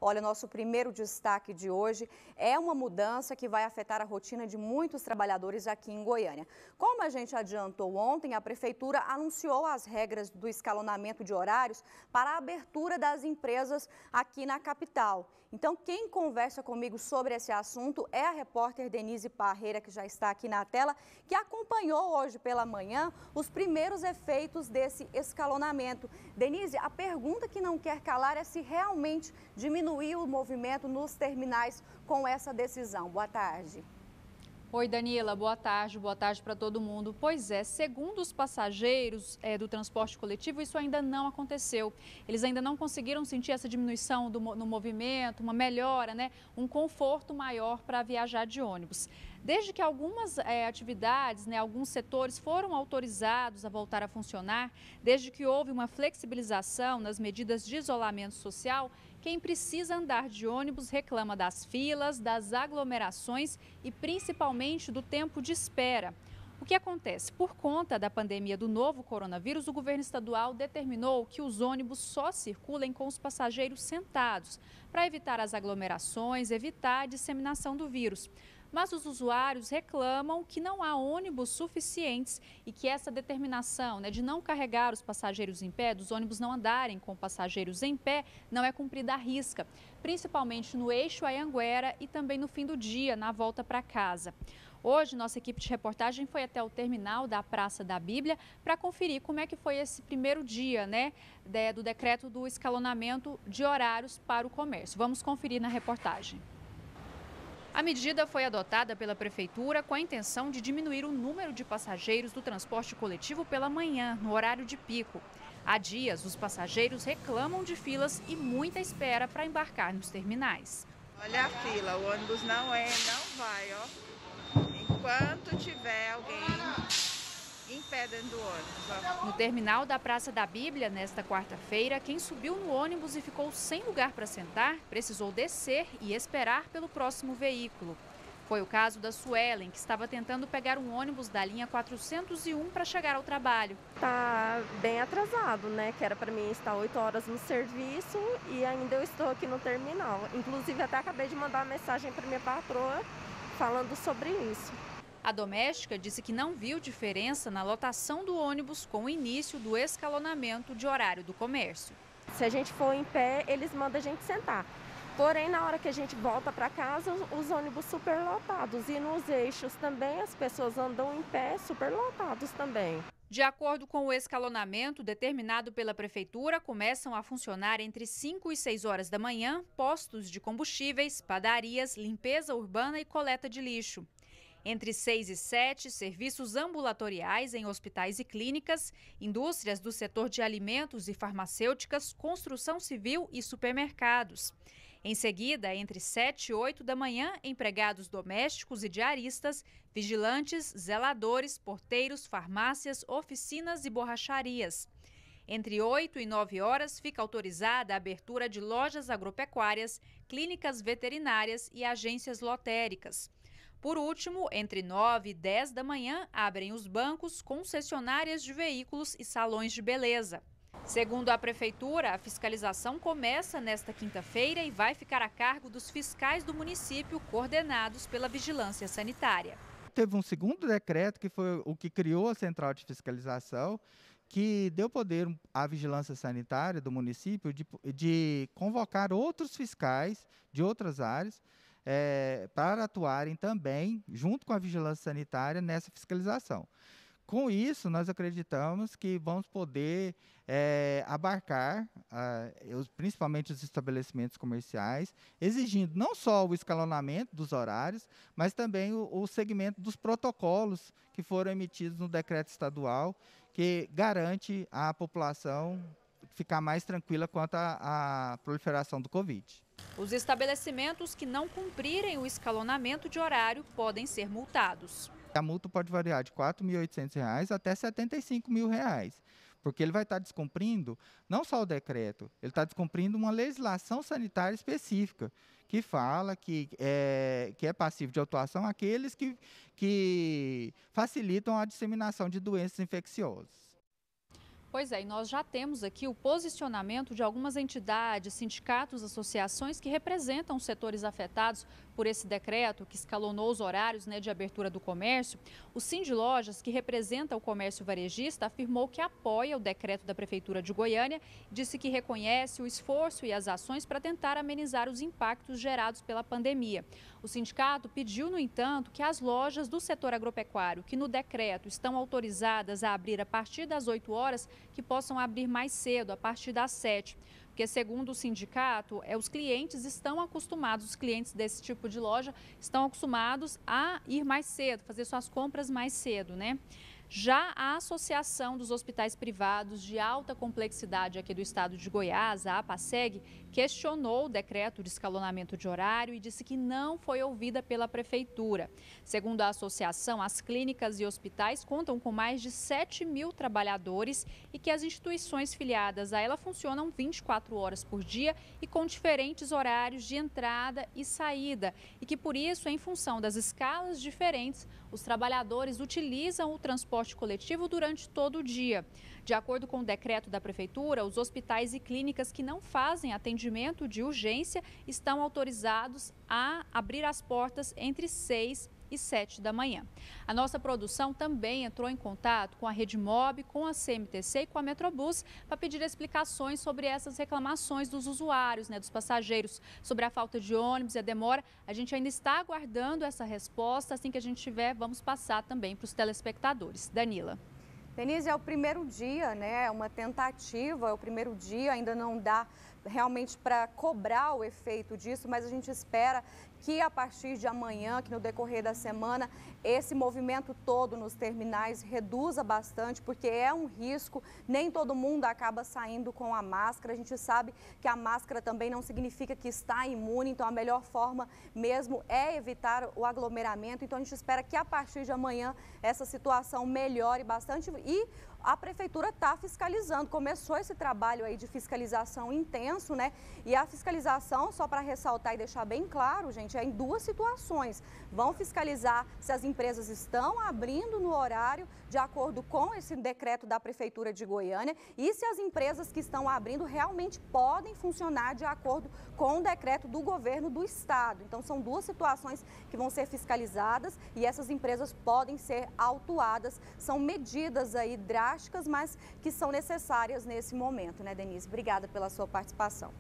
Olha, nosso primeiro destaque de hoje é uma mudança que vai afetar a rotina de muitos trabalhadores aqui em Goiânia. Como a gente adiantou ontem, a Prefeitura anunciou as regras do escalonamento de horários para a abertura das empresas aqui na capital. Então, quem conversa comigo sobre esse assunto é a repórter Denise Parreira, que já está aqui na tela, que acompanhou hoje pela manhã os primeiros efeitos desse escalonamento. Denise, a pergunta que não quer calar é se realmente diminuiu o movimento nos terminais com essa decisão. Boa tarde. Oi, Danila, boa tarde para todo mundo. Pois é, segundo os passageiros do transporte coletivo, isso ainda não aconteceu. Eles ainda não conseguiram sentir essa diminuição no movimento, uma melhora, né? Um conforto maior para viajar de ônibus. Desde que algumas atividades, né, alguns setores foram autorizados a voltar a funcionar, desde que houve uma flexibilização nas medidas de isolamento social, quem precisa andar de ônibus reclama das filas, das aglomerações e principalmente do tempo de espera. O que acontece? Por conta da pandemia do novo coronavírus, o governo estadual determinou que os ônibus só circulem com os passageiros sentados, para evitar as aglomerações, evitar a disseminação do vírus. Mas os usuários reclamam que não há ônibus suficientes e que essa determinação, né, de não carregar os passageiros em pé, dos ônibus não andarem com passageiros em pé, não é cumprida à risca, principalmente no eixo Anhanguera e também no fim do dia, na volta para casa. Hoje, nossa equipe de reportagem foi até o terminal da Praça da Bíblia para conferir como é que foi esse primeiro dia, né, do decreto do escalonamento de horários para o comércio. Vamos conferir na reportagem. A medida foi adotada pela Prefeitura com a intenção de diminuir o número de passageiros do transporte coletivo pela manhã, no horário de pico. Há dias, os passageiros reclamam de filas e muita espera para embarcar nos terminais. Olha a fila, o ônibus não vai, ó. Enquanto tiver alguém em pé dentro do ônibus, ó. No terminal da Praça da Bíblia, nesta quarta-feira, quem subiu no ônibus e ficou sem lugar para sentar, precisou descer e esperar pelo próximo veículo. Foi o caso da Suelen, que estava tentando pegar um ônibus da linha 401 para chegar ao trabalho. Tá bem atrasado, né? Que era para mim estar 8 horas no serviço e ainda eu estou aqui no terminal. Inclusive, até acabei de mandar uma mensagem para minha patroa falando sobre isso. A doméstica disse que não viu diferença na lotação do ônibus com o início do escalonamento de horário do comércio. Se a gente for em pé, eles mandam a gente sentar. Porém, na hora que a gente volta para casa, os ônibus superlotados. E nos eixos também as pessoas andam em pé superlotados também. De acordo com o escalonamento determinado pela Prefeitura, começam a funcionar entre 5 e 6 horas da manhã postos de combustíveis, padarias, limpeza urbana e coleta de lixo. Entre 6 e 7, serviços ambulatoriais em hospitais e clínicas, indústrias do setor de alimentos e farmacêuticas, construção civil e supermercados. Em seguida, entre 7 e 8 da manhã, empregados domésticos e diaristas, vigilantes, zeladores, porteiros, farmácias, oficinas e borracharias. Entre 8 e 9 horas, fica autorizada a abertura de lojas agropecuárias, clínicas veterinárias e agências lotéricas. Por último, entre 9 e 10 da manhã, abrem os bancos, concessionárias de veículos e salões de beleza. Segundo a Prefeitura, a fiscalização começa nesta quinta-feira e vai ficar a cargo dos fiscais do município, coordenados pela Vigilância Sanitária. Teve um segundo decreto, que foi o que criou a Central de Fiscalização, que deu poder à Vigilância Sanitária do município de convocar outros fiscais de outras áreas, para atuarem também, junto com a Vigilância Sanitária, nessa fiscalização. Com isso, nós acreditamos que vamos poder abarcar, principalmente os estabelecimentos comerciais, exigindo não só o escalonamento dos horários, mas também o segmento dos protocolos que foram emitidos no decreto estadual, que garante à população ficar mais tranquila quanto à proliferação do Covid. Os estabelecimentos que não cumprirem o escalonamento de horário podem ser multados. A multa pode variar de R$ 4.800 até R$ 75.000, porque ele vai estar descumprindo não só o decreto, ele está descumprindo uma legislação sanitária específica, que fala que é passivo de autuação aqueles que facilitam a disseminação de doenças infecciosas. Pois é, e nós já temos aqui o posicionamento de algumas entidades, sindicatos, associações que representam os setores afetados por esse decreto que escalonou os horários, de abertura do comércio. O Sindilojas, que representa o comércio varejista, afirmou que apoia o decreto da Prefeitura de Goiânia e disse que reconhece o esforço e as ações para tentar amenizar os impactos gerados pela pandemia. O sindicato pediu, no entanto, que as lojas do setor agropecuário, que no decreto estão autorizadas a abrir a partir das 8 horas, que possam abrir mais cedo, a partir das 7. Porque, segundo o sindicato, os clientes estão acostumados, os clientes desse tipo de loja estão acostumados a ir mais cedo, fazer suas compras mais cedo, Já a Associação dos Hospitais Privados de Alta Complexidade aqui do estado de Goiás, a APASEG, questionou o decreto de escalonamento de horário e disse que não foi ouvida pela Prefeitura. Segundo a associação, as clínicas e hospitais contam com mais de 7 mil trabalhadores e que as instituições filiadas a ela funcionam 24 horas por dia e com diferentes horários de entrada e saída. E que, por isso, em função das escalas diferentes, os trabalhadores utilizam o transporte coletivo durante todo o dia. De acordo com o decreto da Prefeitura, os hospitais e clínicas que não fazem atendimento de urgência estão autorizados a abrir as portas entre 6 e 7 da manhã. A nossa produção também entrou em contato com a Redmob, com a CMTC e com a Metrobus para pedir explicações sobre essas reclamações dos usuários, dos passageiros, sobre a falta de ônibus e a demora. A gente ainda está aguardando essa resposta. Assim que a gente tiver, vamos passar também para os telespectadores. Danila. Denise, é o primeiro dia, é uma tentativa, é o primeiro dia, ainda não dá realmente para cobrar o efeito disso, mas a gente espera que a partir de amanhã, que no decorrer da semana, esse movimento todo nos terminais reduza bastante, porque é um risco, nem todo mundo acaba saindo com a máscara. A gente sabe que a máscara também não significa que está imune, então a melhor forma mesmo é evitar o aglomeramento. Então a gente espera que a partir de amanhã essa situação melhore bastante e a Prefeitura está fiscalizando, começou esse trabalho aí de fiscalização intenso, E a fiscalização, só para ressaltar e deixar bem claro, gente, é em duas situações. Vão fiscalizar se as empresas estão abrindo no horário de acordo com esse decreto da Prefeitura de Goiânia e se as empresas que estão abrindo realmente podem funcionar de acordo com o decreto do governo do estado. Então, são duas situações que vão ser fiscalizadas e essas empresas podem ser autuadas. São medidas aí drásticas, mas que são necessárias nesse momento, Denise? Obrigada pela sua participação.